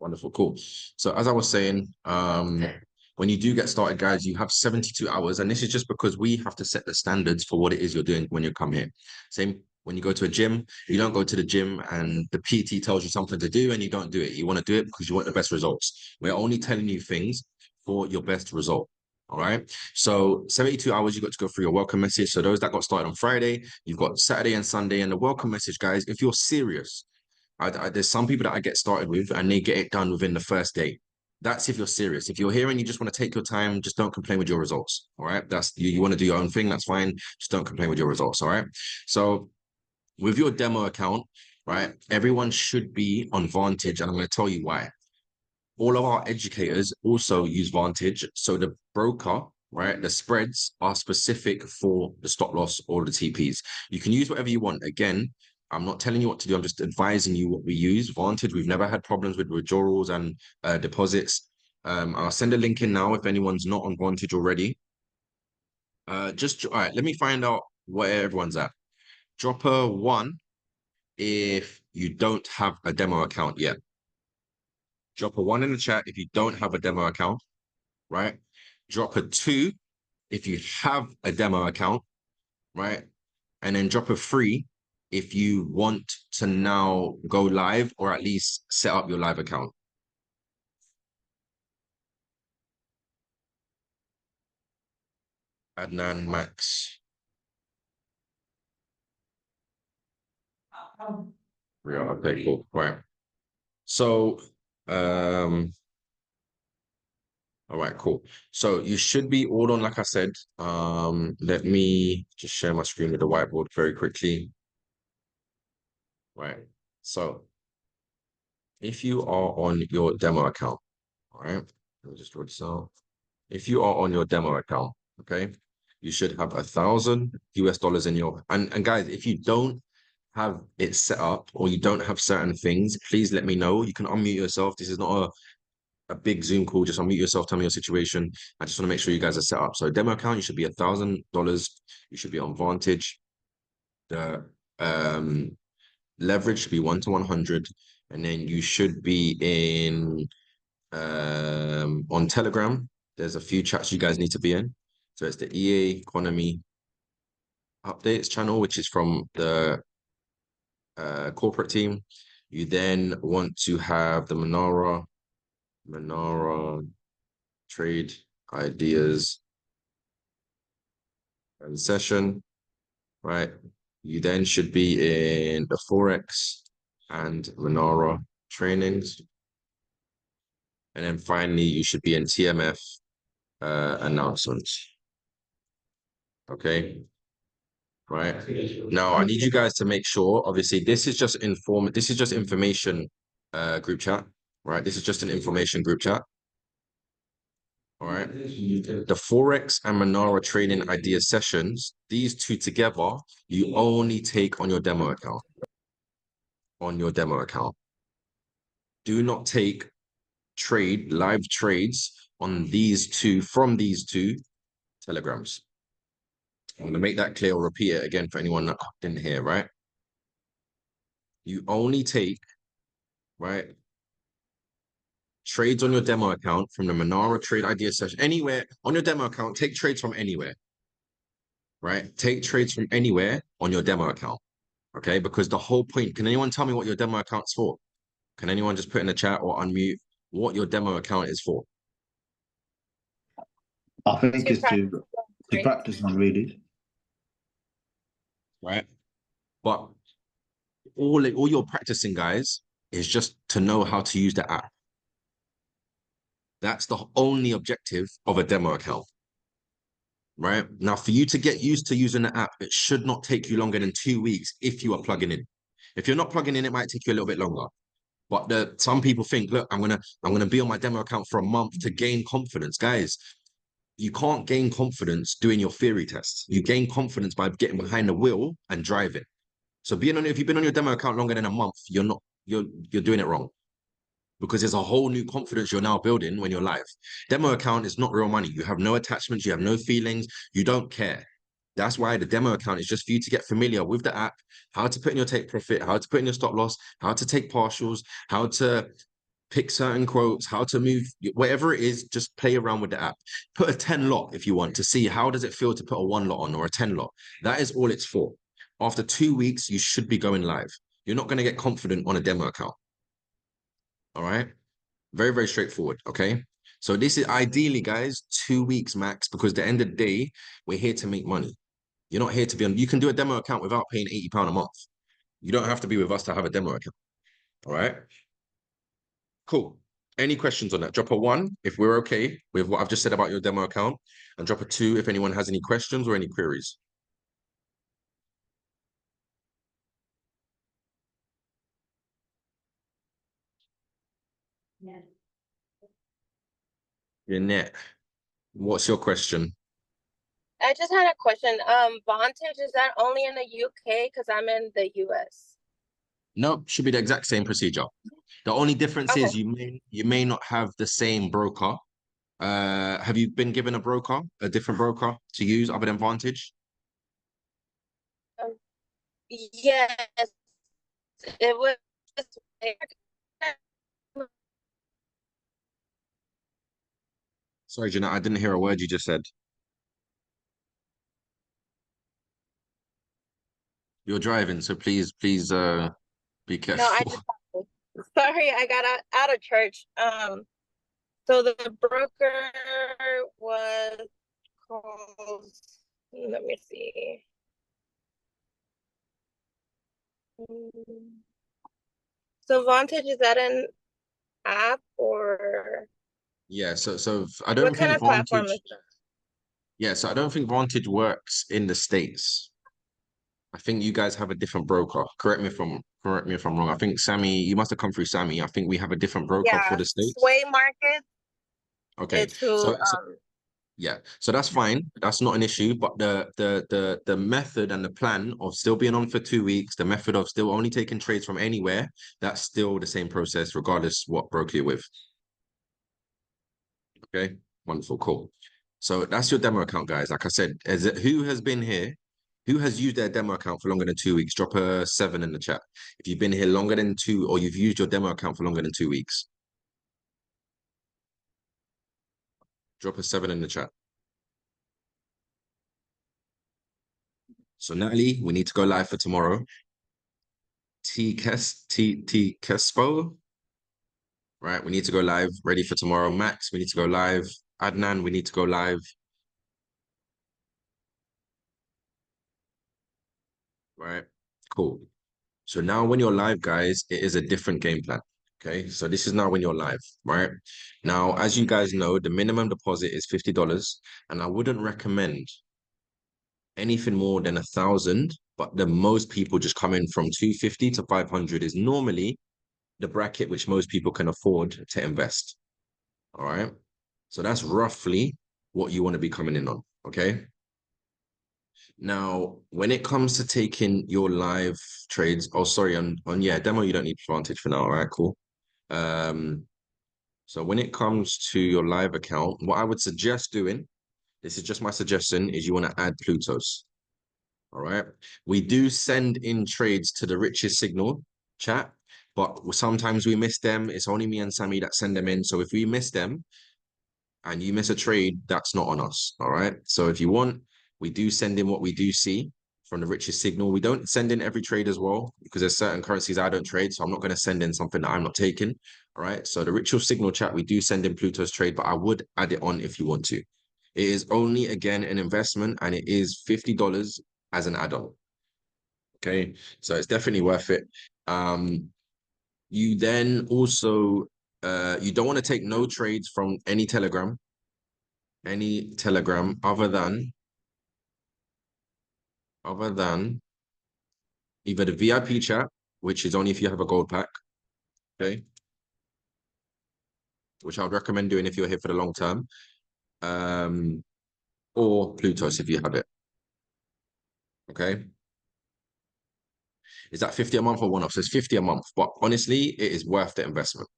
Wonderful, cool. So as I was saying, when you do get started, guys, you have 72 hours, and this is just because we have to set the standards for what it is you're doing when you come here. Same when you go to a gym, you don't go to the gym and the PT tells you something to do and you don't do it. You want to do it because you want the best results. We're only telling you things for your best result. All right. So 72 hours, you got to go through your welcome message. So those that got started on Friday, you've got Saturday and Sunday, and the welcome message, guys. If you're serious, there's some people that I get started with and they get it done within the first day. That's if you're serious. If you're here and you just want to take your time, just don't complain with your results. All right. That's you want to do your own thing. That's fine. Just don't complain with your results. All right. So with your demo account, right, everyone should be on Vantage. And I'm going to tell you why. All of our educators also use Vantage. So the broker, right, the spreads are specific for the stop loss or the TPs. You can use whatever you want. Again, I'm not telling you what to do. I'm just advising you what we use. Vantage, we've never had problems with withdrawals and deposits. I'll send a link in now if anyone's not on Vantage already. All right, let me find out where everyone's at. Drop a 1 if you don't have a demo account yet. Drop a 1 in the chat if you don't have a demo account, right? Drop a 2 if you have a demo account, right? And then drop a 3 if you want to now go live or at least set up your live account. Adnan, Max. Yeah, okay, cool. Right. So, all right, cool. So you should be all on, like I said. Let me just share my screen with the whiteboard very quickly. Right. So if you are on your demo account, all right, let me just draw this out. If you are on your demo account, okay, you should have $1,000 in your and guys, if you don't have it set up or you don't have certain things, please let me know. You can unmute yourself. This is not a big Zoom call. Just unmute yourself, tell me your situation. I just want to make sure you guys are set up. So demo account, you should be $1,000. You should be on Vantage. The leverage should be 1 to 100. And then you should be in on Telegram. There's a few chats you guys need to be in. So it's the EA Economy Updates channel, which is from the corporate team. You then want to have the Manara Trade Ideas and session, right? You then should be in the Forex and Manara trainings. And then finally, you should be in TMF announcements. Okay. Right. Now, I need you guys to make sure, obviously, this is just information group chat, right? This is just an information group chat. All right. The Forex and Manara trading idea sessions, these two together, you only take on your demo account. On your demo account. Do not take live trades on from these two telegrams. I'm going to make that clear or repeat it again for anyone that didn't hear, right? You only take, right, trades on your demo account from the Manara trade idea session. Anywhere on your demo account, take trades from anywhere, right? Take trades from anywhere on your demo account, okay? Because the whole point, can anyone tell me what your demo account's for? Can anyone just put in the chat or unmute what your demo account is for? I think it's to practice on really. Right. But all you're practicing, guys, is just to know how to use the app. That's the only objective of a demo account. Right. Now, for you to get used to using the app, it should not take you longer than 2 weeks if you are plugging in. If you're not plugging in, it might take you a little bit longer. But some people think, look, I'm gonna be on my demo account for a month to gain confidence. Guys, you can't gain confidence doing your theory tests. You gain confidence by getting behind the wheel and driving. So if you've been on your demo account longer than a month, you're doing it wrong. Because there's a whole new confidence you're now building when you're live. Demo account is not real money. You have no attachments, you have no feelings, you don't care. That's why the demo account is just for you to get familiar with the app, how to put in your take profit, how to put in your stop loss, how to take partials, how to pick certain quotes, how to move, whatever it is, just play around with the app. Put a 10 lot if you want to see how does it feel to put a 1 lot on or a 10 lot. That is all it's for. After 2 weeks, you should be going live. You're not going to get confident on a demo account. All right. Very, very straightforward. Okay. So this is ideally, guys, 2 weeks max, because at the end of the day, we're here to make money. You're not here to be on, you can do a demo account without paying £80 a month. You don't have to be with us to have a demo account. All right. Cool. Any questions on that? Drop a 1 if we're okay with what I've just said about your demo account, and drop a 2 if anyone has any questions or any queries. Yeah. Jeanette, what's your question? I just had a question. Vantage, is that only in the UK? Because I'm in the US. No, should be the exact same procedure. The only difference is you may not have the same broker. Have you been given a different broker to use other than Vantage? Yes, it was. Sorry, Jeanette, I didn't hear a word you just said. You're driving, so please be careful. No, I just sorry, I got out of church. So the broker was called, let me see. So Vantage, is that an app or? Yeah, so I don't what kind think of platform Vantage. is that? Yeah, so I don't think Vantage works in the States. I think you guys have a different broker. Correct me if I'm wrong. I think Sammy, you must have come through Sammy. I think we have a different broker for Yeah, the States. Sway Market. Okay. It's who yeah, so that's fine. That's not an issue. But the method and the plan of still being on for 2 weeks, the method of still only taking trades from anywhere, that's still the same process, regardless what broker you're with. Okay, wonderful, cool. So that's your demo account, guys. Like I said, who has been here? Who has used their demo account for longer than 2 weeks? Drop a 7 in the chat. If you've been here longer than 2, or you've used your demo account for longer than 2 weeks. Drop a 7 in the chat. So Natalie, we need to go live for tomorrow. T Kespo. Right, we need to go live, ready for tomorrow. Max, we need to go live. Adnan, we need to go live. Right, cool. So now when you're live, guys, it is a different game plan. Okay, so this is now when you're live, right? Now, as you guys know, the minimum deposit is $50, and I wouldn't recommend anything more than 1,000, but the most people just come in from 250 to 500 is normally the bracket which most people can afford to invest. All right. So that's roughly what you want to be coming in on. Okay. Now, when it comes to taking your live trades, oh, sorry, on yeah, demo, you don't need Vantage for now. All right, cool. So when it comes to your live account, what I would suggest doing, this is just my suggestion, is you want to add Plutos. All right. We do send in trades to the Richest Signal chat, but sometimes we miss them. It's only me and Sammy that send them in. So if we miss them and you miss a trade, that's not on us. All right. So if you want, we do send in what we do see from the Richest Signal. We don't send in every trade as well, because there's certain currencies I don't trade. So I'm not going to send in something that I'm not taking. All right. So the Richest Signal chat, we do send in Pluto's trade, but I would add it on if you want to. It is only, again, an investment, and it is $50 as an add-on. Okay, so it's definitely worth it. You then also you don't want to take no trades from any telegram other than either the VIP chat, which is only if you have a gold pack, okay, which I would recommend doing if you're here for the long term, or Plutos if you have it. Okay, is that 50 a month or one-off? So it's 50 a month, but honestly, it is worth the investment.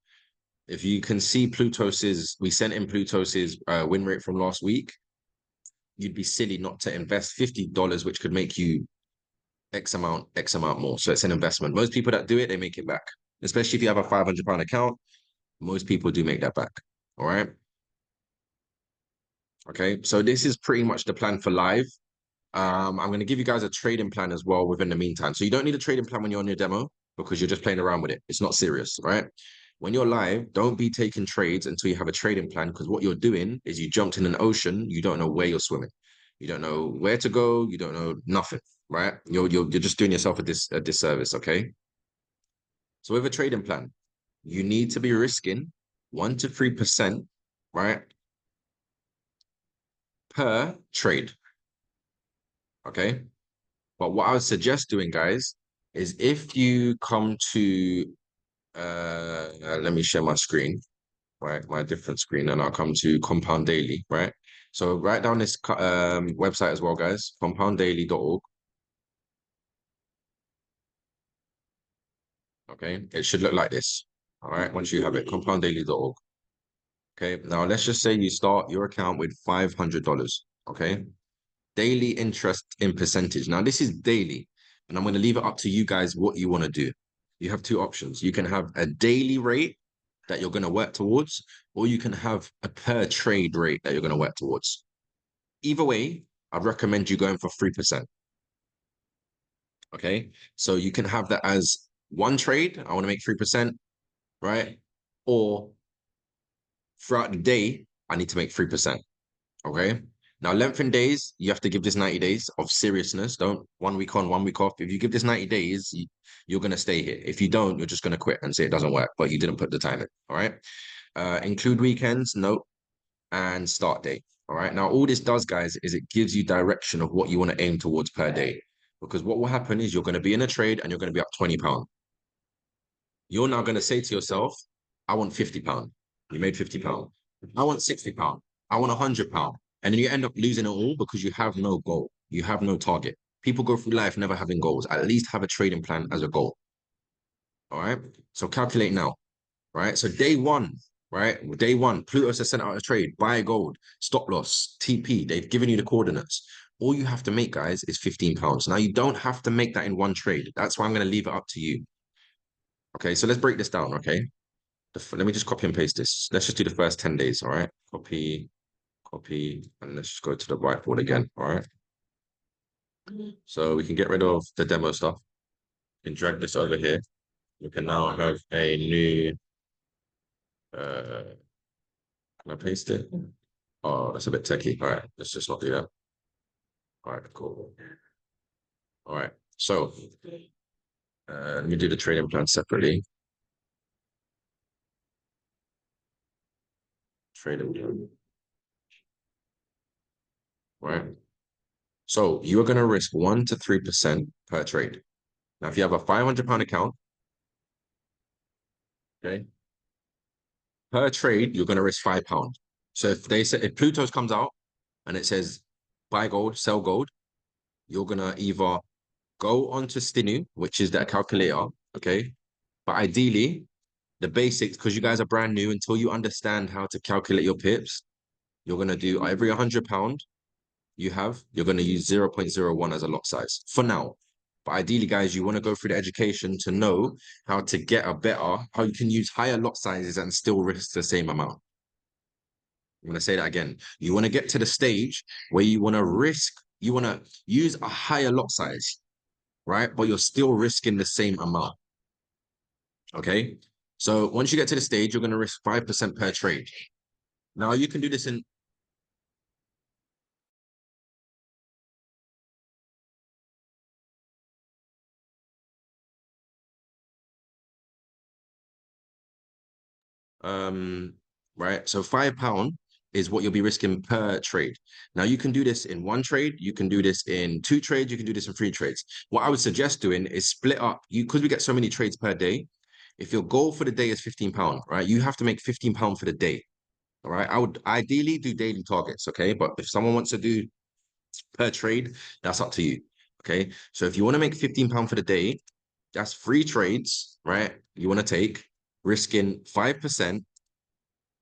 If you can see Plutos's, we sent in Plutos's win rate from last week, you'd be silly not to invest $50, which could make you X amount more. So it's an investment. Most people that do it, they make it back, especially if you have a £500 account. Most people do make that back. All right. Okay. So this is pretty much the plan for live. I'm going to give you guys a trading plan as well within the meantime. So you don't need a trading plan when you're on your demo because you're just playing around with it. It's not serious, right? When you're live, don't be taking trades until you have a trading plan because what you're doing is you jumped in an ocean, you don't know where you're swimming. You don't know where to go, you don't know nothing, right? You're just doing yourself a disservice, okay? So with a trading plan, you need to be risking 1 to 3%, right? Per trade. Okay. But what I would suggest doing, guys, is if you come to let me share my screen, right? My different screen, and I'll come to Compound Daily, right? So write down this website as well, guys, compounddaily.org. Okay, it should look like this. All right, once you have it, compounddaily.org. Okay, now let's just say you start your account with $500. Okay, daily interest in percentage. Now, this is daily, and I'm going to leave it up to you guys what you want to do. You have two options. You can have a daily rate that you're going to work towards, or you can have a per trade rate that you're going to work towards. Either way, I recommend you going for 3%. Okay, so you can have that as one trade. I want to make 3%, right? Or throughout the day, I need to make 3%. Okay. Now, length in days, you have to give this 90 days of seriousness. Don't 1 week on, 1 week off. If you give this 90 days, you're going to stay here. If you don't, you're just going to quit and say it doesn't work, but you didn't put the time in. All right. Include weekends, no, and start date. All right. Now, all this does, guys, is it gives you direction of what you want to aim towards per day. Because what will happen is you're going to be in a trade and you're going to be up £20. You're now going to say to yourself, I want £50. You made £50. I want £60. I want £100. And then you end up losing it all because you have no goal. You have no target. People go through life never having goals. At least have a trading plan as a goal. All right. So calculate now. Right. So day one, right? Day one, Plutus has sent out a trade, buy gold, stop loss, TP. They've given you the coordinates. All you have to make, guys, is £15. Now you don't have to make that in one trade. That's why I'm going to leave it up to you. Okay. So let's break this down. Okay. Let me just copy and paste this. Let's just do the first 10 days. All right. Copy, and let's just go to the whiteboard again. All right. So we can get rid of the demo stuff. We can drag this over here. We can now have a new, can I paste it? Oh, that's a bit techy. All right. Let's just not do that. All right, cool. All right. So let me do the trading plan separately. Trading plan. Right. So you are going to risk 1 to 3% per trade. Now, if you have a £500 account, okay, per trade, you're going to risk £5. So if Pluto's comes out and it says buy gold, sell gold, you're going to either go onto Stinu, which is that calculator, okay? But ideally, the basics, because you guys are brand new, until you understand how to calculate your pips, you're going to do every £100 you're going to use 0.01 as a lot size for now. But ideally, guys, you want to go through the education to know how to get how you can use higher lot sizes and still risk the same amount. I'm going to say that again. You want to get to the stage where you want to use a higher lot size, right? But you're still risking the same amount. Okay. So once you get to the stage, you're going to risk 5% per trade. Now you can do this in right. So £5 is what you'll be risking per trade. Now you can do this in one trade, you can do this in 2 trades, you can do this in 3 trades. What I would suggest doing is split up because we get so many trades per day. If your goal for the day is £15, right? You have to make £15 for the day. All right. I would ideally do daily targets, okay? But if someone wants to do per trade, that's up to you. Okay. So if you want to make £15 for the day, that's 3 trades, right? You want to take risking 5%,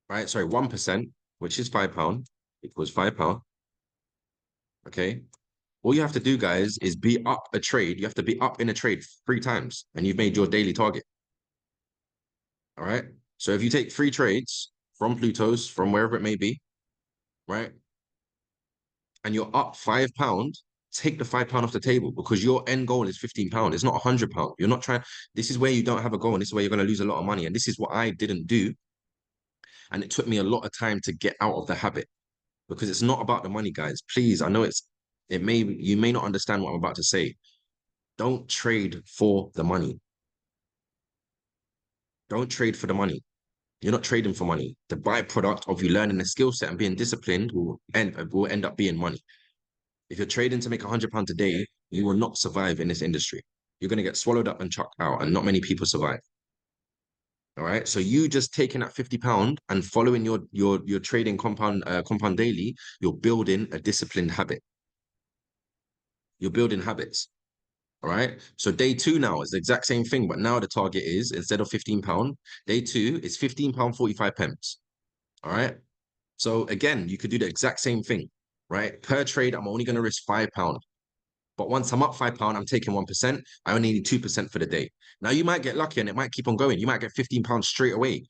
right? Sorry, 1%, which is £5 equals £5. Okay. All you have to do, guys, is be up a trade. You have to be up in a trade 3 times and you've made your daily target. All right. So if you take 3 trades from Pluto's, from wherever it may be, right? And you're up £5, take the £5 off the table because your end goal is £15. It's not £100. You're not trying. This is where you don't have a goal, and this is where you're going to lose a lot of money. And this is what I didn't do. And it took me a lot of time to get out of the habit because it's not about the money, guys. Please, I know you may not understand what I'm about to say. Don't trade for the money. Don't trade for the money. You're not trading for money. The byproduct of you learning a skill set and being disciplined will end up being money. If you're trading to make £100 a day, you will not survive in this industry. You're going to get swallowed up and chucked out, and not many people survive. All right. So you just taking that £50 and following your trading compound daily, you're building a disciplined habit. You're building habits. All right. So day 2 now is the exact same thing, but now the target is, instead of £15, day 2 is £15.45. All right. So again, you could do the exact same thing, right? Per trade, I'm only going to risk £5. But once I'm up £5, I'm taking 1%. I only need 2% for the day. Now you might get lucky and it might keep on going. You might get £15 straight away.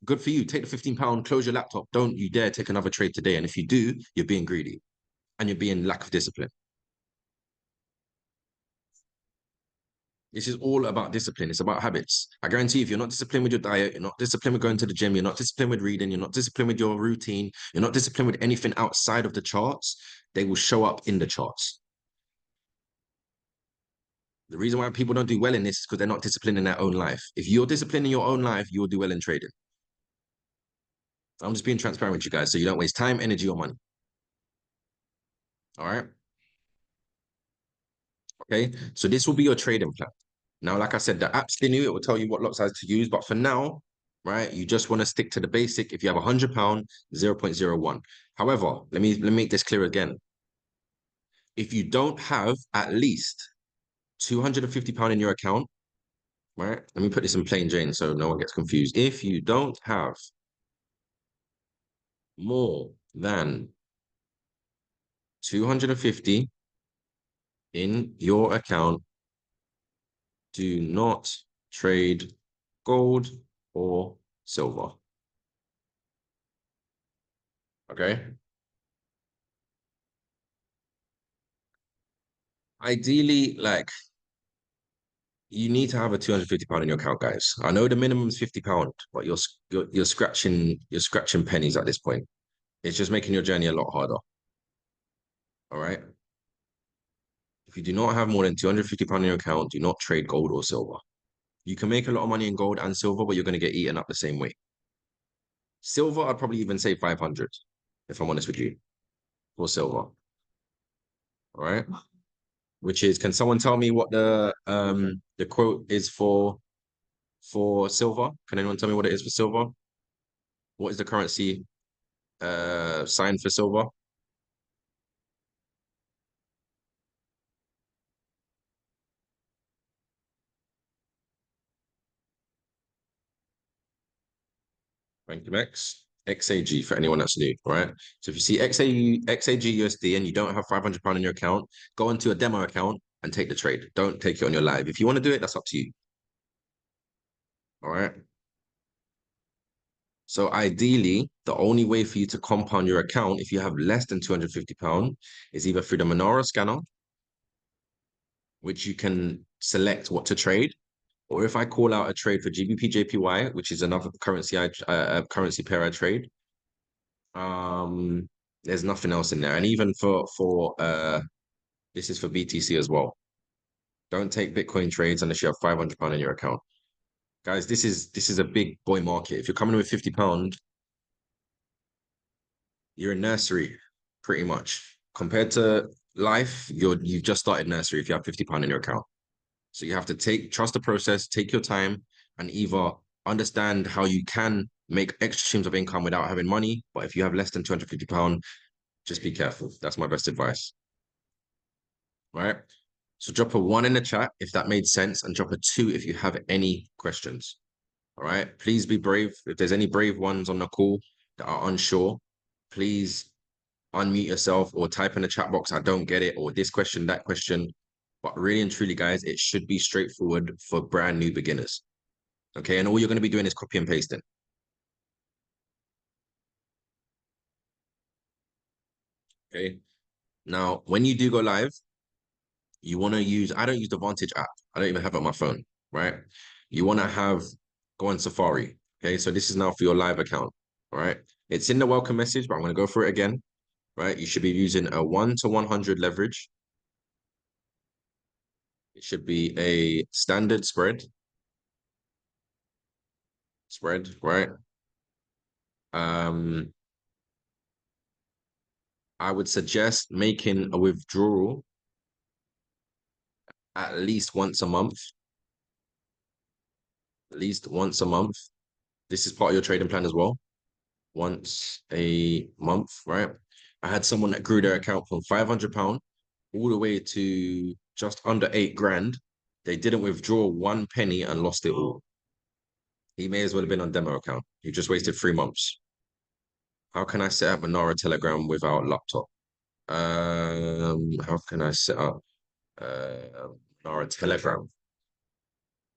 Good for you. Take the £15, close your laptop. Don't you dare take another trade today. And if you do, you're being greedy and you're being lack of discipline. This is all about discipline. It's about habits. I guarantee if you're not disciplined with your diet, you're not disciplined with going to the gym, you're not disciplined with reading, you're not disciplined with your routine, you're not disciplined with anything outside of the charts, they will show up in the charts. The reason why people don't do well in this is because they're not disciplined in their own life. If you're disciplined in your own life, you will do well in trading. I'm just being transparent with you guys so you don't waste time, energy, or money. All right. Okay. So this will be your trading plan. Now, like I said, the app's new. It will tell you what lot size to use. But for now, right, you just want to stick to the basic. If you have £100, 0.01. However, let me make this clear again. If you don't have at least £250 in your account, right? Let me put this in plain Jane so no one gets confused. If you don't have more than 250 in your account, do not trade gold or silver. Okay. Ideally, like, you need to have a £250 in your account, guys. I know the minimum is £50, but you're scratching pennies at this point. It's just making your journey a lot harder. All right. If you do not have more than £250 in your account, do not trade gold or silver. You can make a lot of money in gold and silver, but you're going to get eaten up the same way. Silver, I'd probably even say 500, if I'm honest with you, for silver. All right. Which is, can someone tell me what the quote is for silver? Can anyone tell me what it is for silver? What is the currency sign for silver? Thank you, X. XAG for anyone that's new, right? So if you see XAG USD and you don't have £500 in your account, go into a demo account and take the trade. Don't take it on your live. If you want to do it, that's up to you. All right. So ideally, the only way for you to compound your account if you have less than £250 is either through the Monero scanner, which you can select what to trade, or if I call out a trade for GBP JPY, which is another currency currency pair I trade, there's nothing else in there. And even for this is for BTC as well. Don't take Bitcoin trades unless you have £500 in your account. Guys, this is a big boy market. If you're coming in with £50, you're in nursery, pretty much. Compared to life, you've just started nursery if you have £50 in your account. So you have to trust the process, take your time, and either understand how you can make extra streams of income without having money. But if you have less than £250, just be careful. That's my best advice. Right? So drop a 1 in the chat if that made sense, and drop a 2 if you have any questions. All right? Please be brave. If there's any brave ones on the call that are unsure, please unmute yourself or type in the chat box, I don't get it, or this question, that question. But really and truly, guys, it should be straightforward for brand new beginners. Okay, and all you're going to be doing is copy and pasting. Okay. Now, when you do go live, you want to use, I don't use the Vantage app. I don't even have it on my phone, right? You want to go on Safari. Okay. So this is now for your live account. All right. It's in the welcome message, but I'm going to go through it again, right? You should be using a 1 to 100 leverage. It should be a standard spread, right? I would suggest making a withdrawal at least once a month. At least once a month. This is part of your trading plan as well. Once a month, right? I had someone that grew their account from £500 all the way to just under 8 grand. They didn't withdraw 1 penny and lost it all. He may as well have been on demo account. He just wasted 3 months. How can I set up Monaro Telegram without laptop? How can I set up Monaro Telegram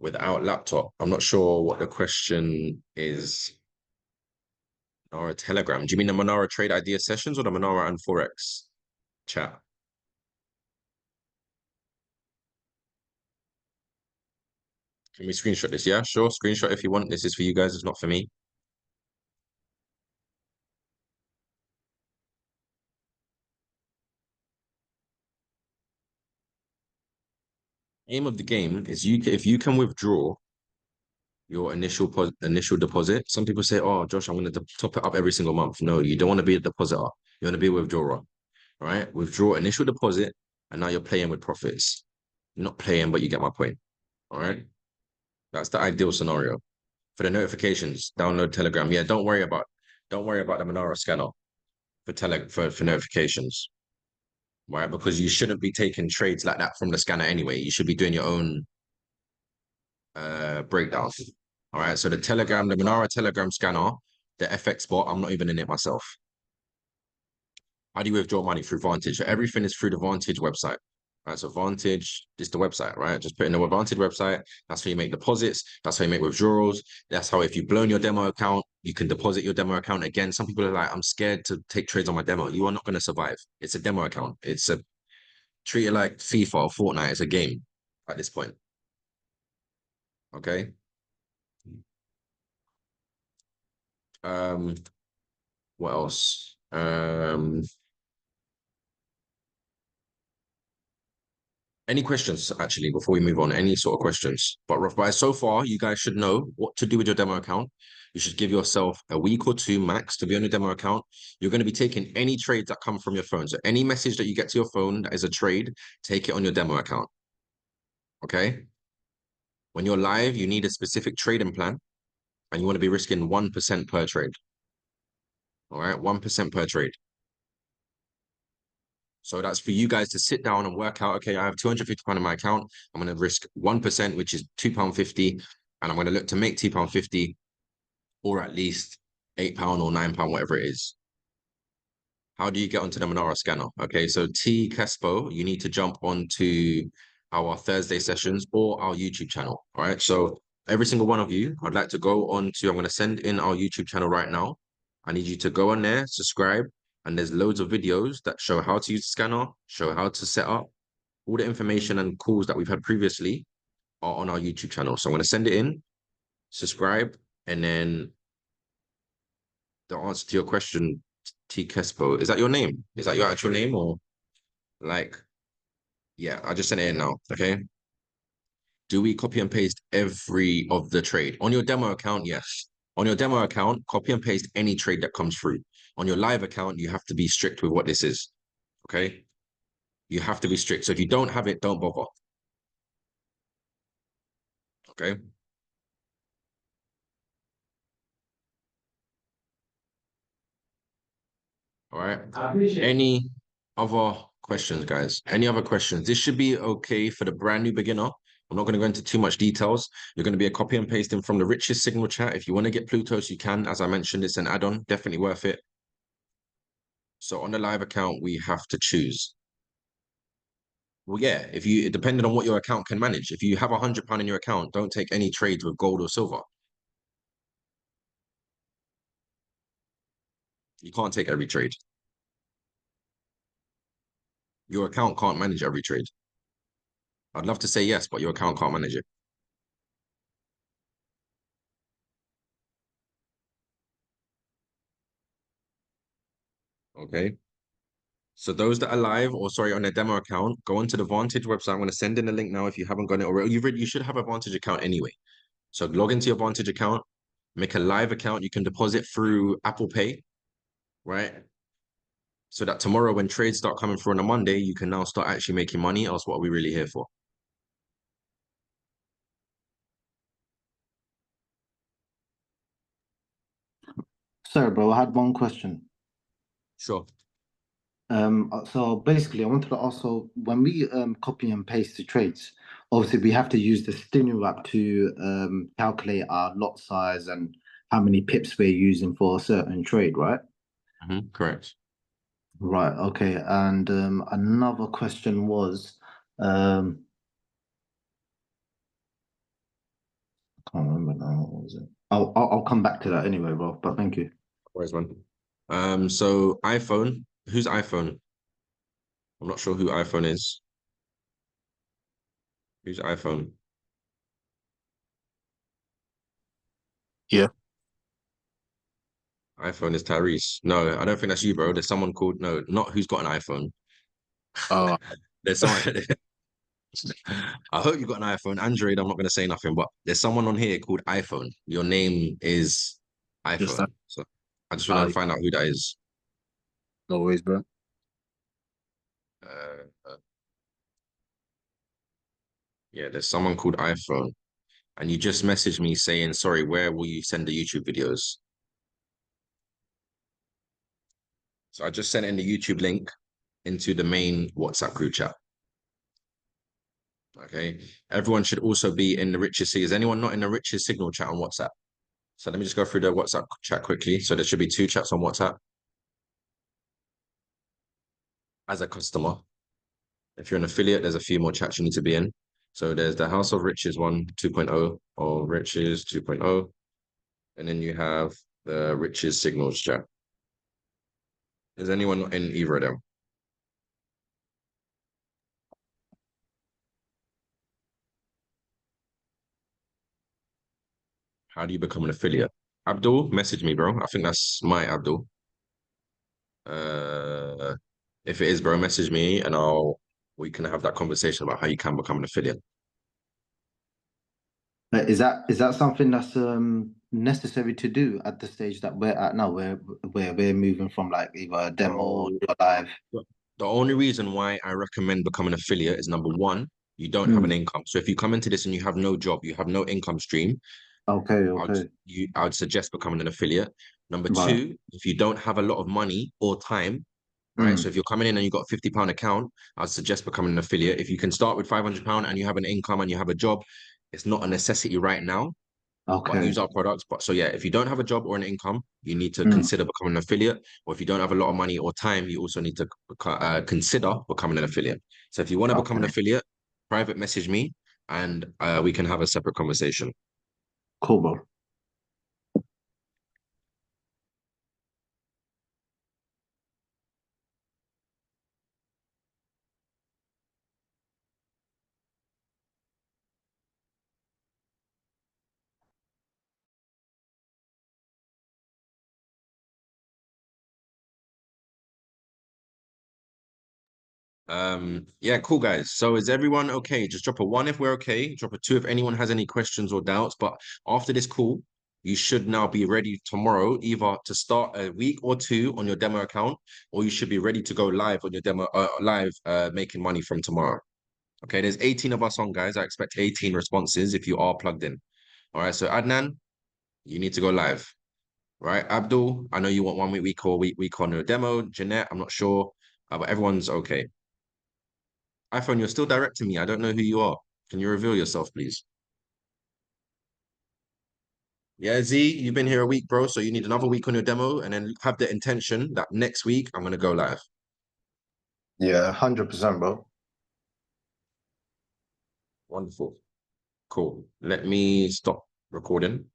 without laptop? I'm not sure what the question is. Monaro Telegram. Do you mean the Monaro Trade Idea sessions or the Monaro and Forex chat? Can we screenshot this? Yeah, sure. Screenshot if you want. This is for you guys. It's not for me. Aim of the game is if you can withdraw your initial deposit. Some people say, "Oh, Josh, I'm going to top it up every single month." No, you don't want to be a depositor. You want to be a withdrawer. All right, withdraw initial deposit, and now you're playing with profits. You're not playing, but you get my point. All right, that's the ideal scenario. For the notifications, download Telegram. Yeah, don't worry about the Monaro scanner for notifications. Right? Because you shouldn't be taking trades like that from the scanner anyway. You should be doing your own breakdown. All right. So the Monaro Telegram scanner, the FX bot, I'm not even in it myself. How do you withdraw money through Vantage? Everything is through the Vantage website. Right. So Vantage is the website, right? Just put in the Vantage website. That's how you make deposits. That's how you make withdrawals. That's how if you've blown your demo account, you can deposit your demo account again. Some people are like, I'm scared to take trades on my demo. You are not going to survive. It's a demo account. Treat it like FIFA or Fortnite. It's a game at this point. Okay. What else? Any questions actually before we move on? Any sort of questions? But so far, you guys should know what to do with your demo account. You should give yourself a week or two max to be on your demo account. You're going to be taking any trades that come from your phone. So any message that you get to your phone that is a trade, take it on your demo account. Okay. When you're live, you need a specific trading plan and you want to be risking 1% per trade. All right. 1% per trade. So that's for you guys to sit down and work out, okay, I have £250 in my account. I'm going to risk 1%, which is £2.50. And I'm going to look to make £2.50 or at least £8 or £9, whatever it is. How do you get onto the Monaro scanner? Okay, so T Kespo, you need to jump onto our Thursday sessions or our YouTube channel. All right. So every single one of you, I'd like to go on to, I'm going to send in our YouTube channel right now. I need you to go on there, subscribe, and there's loads of videos that show how to use the scanner, show how to set up. All the information and calls that we've had previously are on our YouTube channel. So I'm going to send it in, subscribe, and then the answer to your question, T Kespo, is that your name? Is that your actual name or like, yeah, I just sent it in now. Okay. Do we copy and paste every of the trade on your demo account? Yes. On your demo account, copy and paste any trade that comes through. On your live account, you have to be strict with what this is. Okay. You have to be strict. So if you don't have it, don't bother. Okay. All right. Any other questions, guys? Any other questions? This should be okay for the brand new beginner. I'm not going to go into too much details. You're going to be a copy and pasting from the richest signal chat. If you want to get Plutos, you can. As I mentioned, it's an add-on, definitely worth it. So on the live account, we have to choose. Well, yeah, depending on what your account can manage. If you have £100 in your account, don't take any trades with gold or silver. You can't take every trade. Your account can't manage every trade. I'd love to say yes, but your account can't manage it. Okay. So those that are live, or sorry, on their demo account, go onto the Vantage website. I'm going to send in a link now if you haven't got it already. You should have a Vantage account anyway. So log into your Vantage account, make a live account. You can deposit through Apple Pay, right? So that tomorrow when trades start coming through on a Monday, you can now start actually making money. Else, what are we really here for? Sorry, bro, I had one question. Sure. So basically, I wanted to also, when we copy and paste the trades, obviously we have to use the Stinu app to calculate our lot size and how many pips we're using for a certain trade, right? Correct. Right, okay. And another question was, I can't remember now. What was it? I'll come back to that anyway, bro. But thank you. Where's one? So iPhone. Who's iPhone? I'm not sure who iPhone is. Who's iPhone? Yeah. iPhone is Tyrese. No, I don't think that's you, bro. There's someone called, no, not who's got an iPhone. Oh, There's someone. I hope you got an iPhone. Android, I'm not going to say nothing, but there's someone on here called iPhone. Your name is just iPhone. that. So I just want to find out who that is. No worries, bro. Yeah, there's someone called iPhone. And you just messaged me saying, sorry, where will you send the YouTube videos? So I just sent in the YouTube link into the main WhatsApp group chat. Okay. Everyone should also be in the Riches. Is anyone not in the Riches Signal chat on WhatsApp? So let me just go through the WhatsApp chat quickly. So there should be 2 chats on WhatsApp. As a customer, if you're an affiliate, there's a few more chats you need to be in. So there's the House of Riches 2.0, or Riches 2.0. And then you have the Riches Signals chat. Is anyone in either of them? How do you become an affiliate? Abdul, message me, bro. I think that's my Abdul. If it is, bro, message me and we can have that conversation about how you can become an affiliate. Is that something that's necessary to do at the stage that we're at now, where we're moving from like either a demo or So live? the only reason why I recommend becoming an affiliate is number one, you don't have an income. So if you come into this and you have no job, you have no income stream, Okay, I would okay. I would suggest becoming an affiliate. Number Right. two, if you don't have a lot of money or time, right? So Mm. if you're coming in and you've got a £50 account, I'd suggest becoming an affiliate. If you can start with £500 and you have an income and you have a job, it's not a necessity right now, but Okay. use our products. But so yeah, if you don't have a job or an income, you need to Mm. consider becoming an affiliate. Or if you don't have a lot of money or time, you also need to consider becoming an affiliate. So if you want to become an Okay. affiliate, private message me and we can have a separate conversation. Cool, bro. Yeah, cool guys. So is everyone okay? Just drop a 1 if we're okay, drop a 2 if anyone has any questions or doubts. But after this call, you should now be ready tomorrow, either to start a week or 2 on your demo account, or you should be ready to go live on your demo, making money from tomorrow. Okay, there's 18 of us on, guys. I expect 18 responses if you are plugged in. All right, so Adnan, you need to go live. Right, Abdul, I know you want 1 week or week on your demo. Jeanette, I'm not sure, but everyone's okay. iPhone, you're still directing me. I don't know who you are. Can you reveal yourself, please? Yeah, Z, you've been here a week, bro. So you need another week on your demo and then have the intention that next week I'm going to go live. Yeah, 100%, bro. Wonderful. Cool. Let me stop recording.